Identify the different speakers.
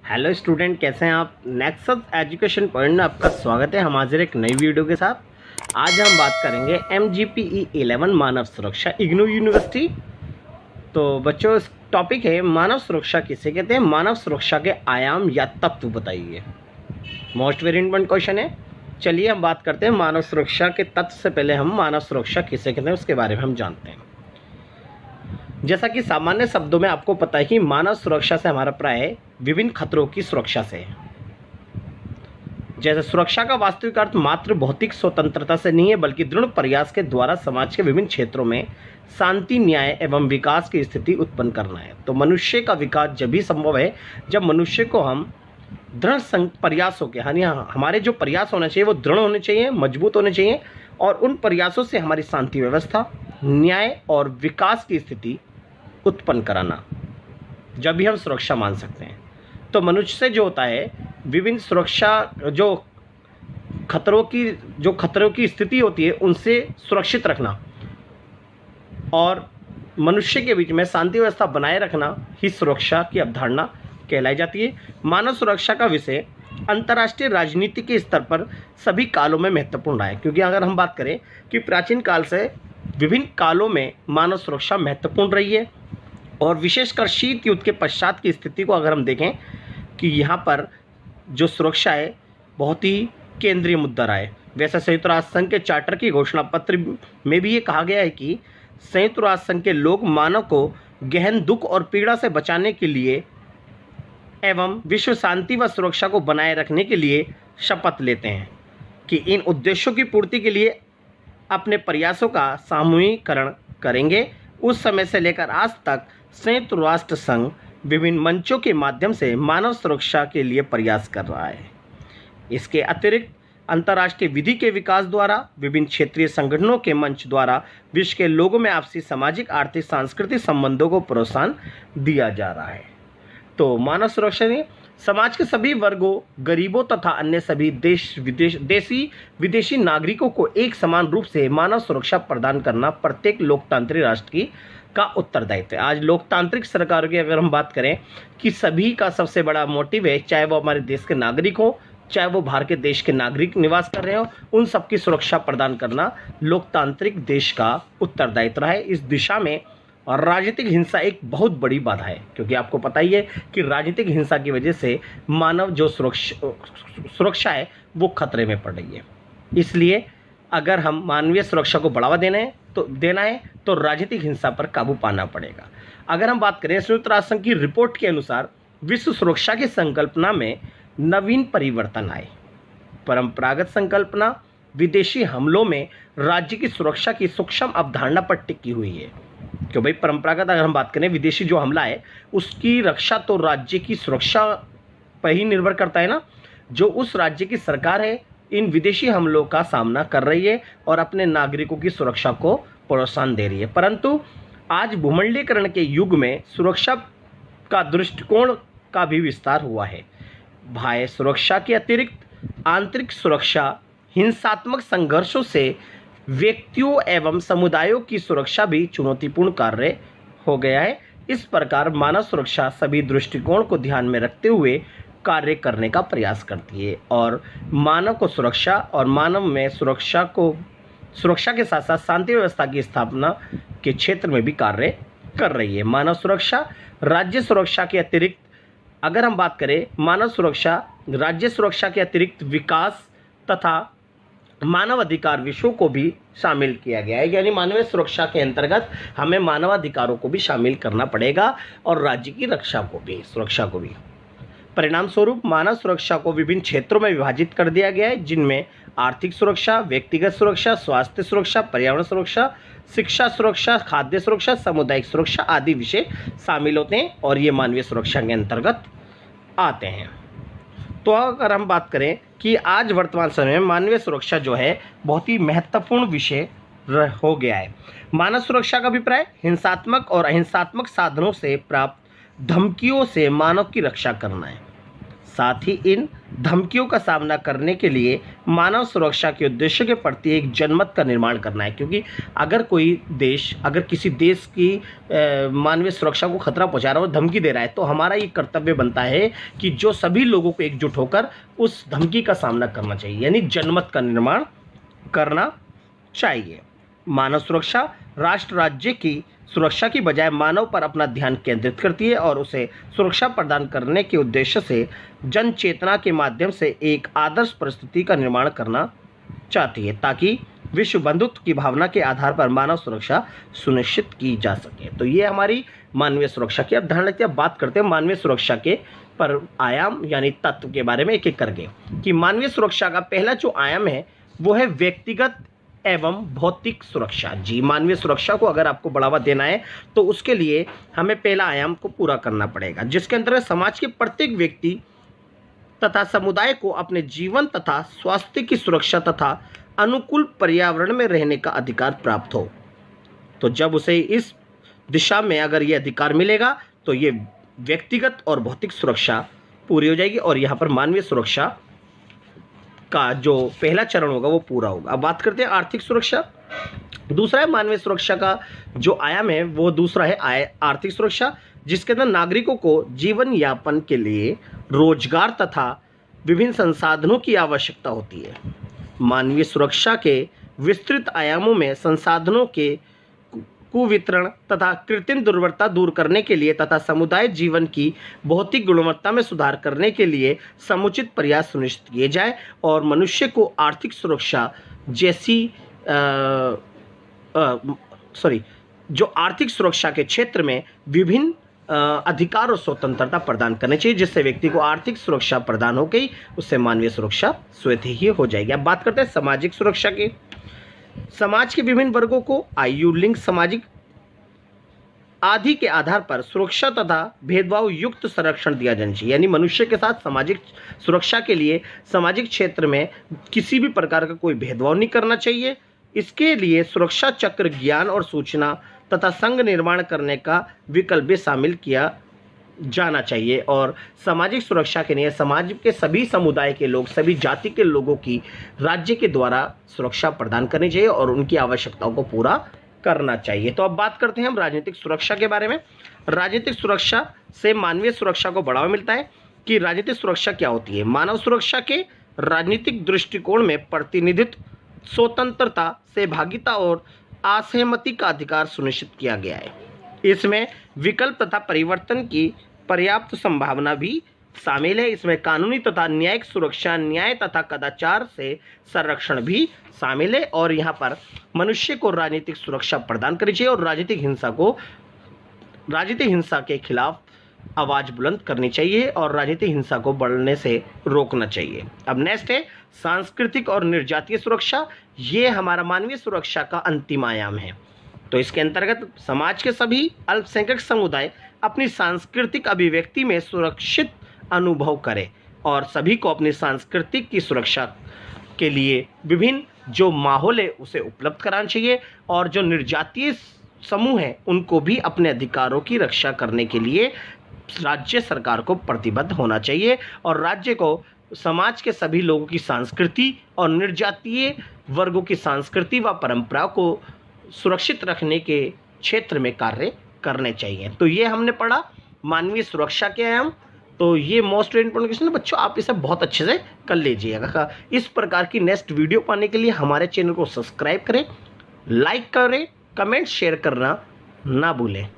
Speaker 1: Hello student, कैसे हैं आप। नेक्सस एजुकेशन पॉइंट में आपका स्वागत है। हम हाजिर एक नई वीडियो के साथ। आज हम बात करेंगे MGPE 11 मानव सुरक्षा इग्नू यूनिवर्सिटी। तो बच्चों, इस टॉपिक है मानव सुरक्षा किसे कहते हैं। मानव सुरक्षा के आयाम या तत्व बताइए। मोस्ट वेरी इंपॉर्टेंट क्वेश्चन है। चलिए हम बात करते हैं मानव सुरक्षा के तत्व से पहले हम मानव सुरक्षा किसे कहते हैं उसके बारे में हम जानते हैं। जैसा कि सामान्य शब्दों में आपको पता है कि मानव सुरक्षा से हमारा प्राय विभिन्न खतरों की सुरक्षा से है। जैसे सुरक्षा का वास्तविक अर्थ मात्र भौतिक स्वतंत्रता से नहीं है, बल्कि दृढ़ प्रयास के द्वारा समाज के विभिन्न क्षेत्रों में शांति, न्याय एवं विकास की स्थिति उत्पन्न करना है। तो मनुष्य का विकास जब भी संभव है जब मनुष्य को हम दृढ़ प्रयासों के हमारे जो प्रयास होने चाहिए वो दृढ़ होने चाहिए, मजबूत होने चाहिए, और उन प्रयासों से हमारी शांति व्यवस्था, न्याय और विकास की स्थिति उत्पन्न कराना, जब भी हम सुरक्षा मान सकते हैं। तो मनुष्य से जो होता है विभिन्न सुरक्षा जो खतरों की स्थिति होती है उनसे सुरक्षित रखना और मनुष्य के बीच में शांति व्यवस्था बनाए रखना ही सुरक्षा की अवधारणा कहलाई जाती है। मानव सुरक्षा का विषय अंतर्राष्ट्रीय राजनीति के स्तर पर सभी कालों में महत्वपूर्ण रहा है, क्योंकि अगर हम बात करें कि प्राचीन काल से विभिन्न कालों में मानव सुरक्षा महत्वपूर्ण रही है, और विशेषकर शीत युद्ध के पश्चात की स्थिति को अगर हम देखें कि यहाँ पर जो सुरक्षा है बहुत ही केंद्रीय मुद्दा रहा है। वैसे संयुक्त राष्ट्र संघ के चार्टर की घोषणा पत्र में भी ये कहा गया है कि संयुक्त राष्ट्र संघ के लोग मानव को गहन दुख और पीड़ा से बचाने के लिए एवं विश्व शांति व सुरक्षा को बनाए रखने के लिए शपथ लेते हैं कि इन उद्देश्यों की पूर्ति के लिए अपने प्रयासों का सामूहिकरण करेंगे। उस समय से लेकर आज तक संयुक्त राष्ट्र संघ विभिन्न मंचों के माध्यम से मानव सुरक्षा के लिए प्रयास कर रहा है। इसके अतिरिक्त अंतर्राष्ट्रीय विधि के विकास द्वारा, विभिन्न क्षेत्रीय संगठनों के मंच द्वारा विश्व के लोगों में आपसी सामाजिक, आर्थिक, सांस्कृतिक संबंधों को प्रोत्साहन दिया जा रहा है। तो मानव सुरक्षा ने समाज के सभी वर्गों, गरीबों तथा अन्य सभी देशी विदेशी नागरिकों को एक समान रूप से मानव सुरक्षा प्रदान करना प्रत्येक लोकतांत्रिक राष्ट्र का उत्तरदायित्व है। आज लोकतांत्रिक सरकारों की अगर हम बात करें कि सभी का सबसे बड़ा मोटिव है, चाहे वो हमारे देश के नागरिक हो, चाहे वो बाहर के देश के नागरिक निवास कर रहे हो, उन सबकी सुरक्षा प्रदान करना लोकतांत्रिक देश का उत्तरदायित्व रहा है। इस दिशा में और राजनीतिक हिंसा एक बहुत बड़ी बाधा है, क्योंकि आपको पता ही है कि राजनीतिक हिंसा की वजह से मानव जो सुरक्षा है वो खतरे में पड़ रही है। इसलिए अगर हम मानवीय सुरक्षा को बढ़ावा देना है तो राजनीतिक हिंसा पर काबू पाना पड़ेगा। अगर हम बात करें संयुक्त राष्ट्र संघ की रिपोर्ट के अनुसार विश्व सुरक्षा की संकल्पना में नवीन परिवर्तन आए। परंपरागत संकल्पना विदेशी हमलों में राज्य की सुरक्षा की सूक्ष्म अवधारणा पर टिकी हुई है। क्यों भाई, परंपरागत अगर हम बात करें विदेशी जो हमला है उसकी रक्षा तो राज्य की सुरक्षा पर ही निर्भर करता है ना। जो उस राज्य की सरकार है इन विदेशी हमलों का सामना कर रही है और अपने नागरिकों की सुरक्षा को प्रोत्साहन दे रही है। परंतु आज भूमंडलीकरण के युग में सुरक्षा का दृष्टिकोण का भी विस्तार हुआ है। बाह्य सुरक्षा के अतिरिक्त आंतरिक सुरक्षा, हिंसात्मक संघर्षों से व्यक्तियों एवं समुदायों की सुरक्षा भी चुनौतीपूर्ण कार्य हो गया है। इस प्रकार मानव सुरक्षा सभी दृष्टिकोण को ध्यान में रखते हुए कार्य करने का प्रयास करती है और मानव को सुरक्षा और मानव में सुरक्षा के साथ साथ शांति व्यवस्था की स्थापना के क्षेत्र में भी कार्य कर रही है। मानव सुरक्षा राज्य सुरक्षा के अतिरिक्त अगर हम बात करें मानव सुरक्षा राज्य सुरक्षा के अतिरिक्त विकास तथा मानव अधिकार विषयों को भी शामिल किया गया है। यानी मानवीय सुरक्षा के अंतर्गत हमें मानवाधिकारों को भी शामिल करना पड़ेगा और राज्य की सुरक्षा को भी। परिणाम स्वरूप मानव सुरक्षा को विभिन्न क्षेत्रों में विभाजित कर दिया गया है, जिनमें आर्थिक सुरक्षा, व्यक्तिगत सुरक्षा, स्वास्थ्य सुरक्षा, पर्यावरण सुरक्षा, शिक्षा सुरक्षा, खाद्य सुरक्षा, सामुदायिक सुरक्षा आदि विषय शामिल होते हैं और ये मानवीय सुरक्षा के अंतर्गत आते हैं। तो अगर हम बात करें कि आज वर्तमान समय में मानवीय सुरक्षा जो है बहुत ही महत्वपूर्ण विषय हो गया है। मानव सुरक्षा का अभिप्राय हिंसात्मक और अहिंसात्मक साधनों से प्राप्त धमकियों से मानव की रक्षा करना है। साथ ही इन धमकियों का सामना करने के लिए मानव सुरक्षा के उद्देश्य के प्रति एक जनमत का निर्माण करना है। क्योंकि अगर कोई देश अगर किसी देश की मानवीय सुरक्षा को खतरा पहुंचा रहा है, धमकी दे रहा है, तो हमारा ये कर्तव्य बनता है कि जो सभी लोगों को एकजुट होकर उस धमकी का सामना करना चाहिए, यानी जनमत का निर्माण करना चाहिए। मानव सुरक्षा राष्ट्र राज्य की सुरक्षा की बजाय मानव पर अपना ध्यान केंद्रित करती है और उसे सुरक्षा प्रदान करने के उद्देश्य से जन चेतना के माध्यम से एक आदर्श परिस्थिति का निर्माण करना चाहती है, ताकि विश्व बंधुत्व की भावना के आधार पर मानव सुरक्षा सुनिश्चित की जा सके। तो ये हमारी मानवीय सुरक्षा की अवधारणा थी। अब बात करते हैं मानवीय सुरक्षा के पर आयाम यानी तत्व के बारे में एक एक करके, कि मानवीय सुरक्षा का पहला जो आयाम है वो है व्यक्तिगत एवं भौतिक सुरक्षा। जी, मानवीय सुरक्षा को अगर आपको बढ़ावा देना है तो उसके लिए हमें पहला आयाम को पूरा करना पड़ेगा, जिसके अंतर्गत समाज के प्रत्येक व्यक्ति तथा समुदाय को अपने जीवन तथा स्वास्थ्य की सुरक्षा तथा अनुकूल पर्यावरण में रहने का अधिकार प्राप्त हो। तो जब उसे इस दिशा में अगर ये अधिकार मिलेगा तो ये व्यक्तिगत और भौतिक सुरक्षा पूरी हो जाएगी और यहाँ पर मानवीय सुरक्षा का जो पहला चरण होगा वो पूरा होगा। अब बात करते हैं आर्थिक सुरक्षा। दूसरा है मानवीय सुरक्षा का जो आयाम है वो दूसरा है आर्थिक सुरक्षा, जिसके अंदर नागरिकों को जीवन यापन के लिए रोजगार तथा विभिन्न संसाधनों की आवश्यकता होती है। मानवीय सुरक्षा के विस्तृत आयामों में संसाधनों के कुवितरण तथा कृत्रिम दुर्बलता दूर करने के लिए तथा समुदाय जीवन की भौतिक गुणवत्ता में सुधार करने के लिए समुचित प्रयास सुनिश्चित किए जाए और मनुष्य को आर्थिक सुरक्षा जैसी जो आर्थिक सुरक्षा के क्षेत्र में विभिन्न अधिकार और स्वतंत्रता प्रदान करनी चाहिए, जिससे व्यक्ति को आर्थिक सुरक्षा प्रदान हो गई, उससे मानवीय सुरक्षा स्वतः ही हो जाएगी। अब बात करते हैं सामाजिक सुरक्षा की। समाज के विभिन्न वर्गों को आयु, लिंग, सामाजिक आदि के आधार पर सुरक्षा तथा भेदभाव युक्त संरक्षण दिया जाना चाहिए। यानी मनुष्य के साथ सामाजिक सुरक्षा के लिए सामाजिक क्षेत्र में किसी भी प्रकार का कोई भेदभाव नहीं करना चाहिए। इसके लिए सुरक्षा चक्र, ज्ञान और सूचना तथा संघ निर्माण करने का विकल्प भी शामिल किया जाना चाहिए और सामाजिक सुरक्षा के लिए समाज के सभी समुदाय के लोग, सभी जाति के लोगों की राज्य के द्वारा सुरक्षा प्रदान करनी चाहिए और उनकी आवश्यकताओं को पूरा करना चाहिए। तो अब बात करते हैं हम राजनीतिक सुरक्षा के बारे में। राजनीतिक सुरक्षा से मानवीय सुरक्षा को बढ़ावा मिलता है। कि राजनीतिक सुरक्षा क्या होती है? मानव सुरक्षा के राजनीतिक दृष्टिकोण में प्रतिनिधित्व, स्वतंत्रता, सहभागिता और असहमति का अधिकार सुनिश्चित किया गया है। इसमें विकल्प तथा परिवर्तन की पर्याप्त संभावना भी शामिल है। इसमें कानूनी तथा न्यायिक सुरक्षा, न्याय तथा कदाचार से संरक्षण भी शामिल है और यहाँ पर मनुष्य को राजनीतिक सुरक्षा प्रदान करनी चाहिए और राजनीतिक हिंसा के खिलाफ आवाज़ बुलंद करनी चाहिए और राजनीतिक हिंसा को बढ़ने से रोकना चाहिए। अब नेक्स्ट है सांस्कृतिक और निर्जातीय सुरक्षा। ये हमारा मानवीय सुरक्षा का अंतिम आयाम है। तो इसके अंतर्गत समाज के सभी अल्पसंख्यक समुदाय अपनी सांस्कृतिक अभिव्यक्ति में सुरक्षित अनुभव करें और सभी को अपनी सांस्कृतिक की सुरक्षा के लिए विभिन्न जो माहौल है उसे उपलब्ध कराना चाहिए और जो निर्जातीय समूह हैं उनको भी अपने अधिकारों की रक्षा करने के लिए राज्य सरकार को प्रतिबद्ध होना चाहिए और राज्य को समाज के सभी लोगों की संस्कृति और निर्जातीय वर्गों की संस्कृति व परंपरा को सुरक्षित रखने के क्षेत्र में कार्य करने चाहिए। तो ये हमने पढ़ा मानवीय सुरक्षा के आयाम। तो ये मोस्ट इम्पोर्टेंट क्वेश्चन है बच्चों, आप इसे बहुत अच्छे से कर लीजिएगा। इस प्रकार की नेक्स्ट वीडियो पाने के लिए हमारे चैनल को सब्सक्राइब करें, लाइक करें, कमेंट शेयर करना ना भूलें।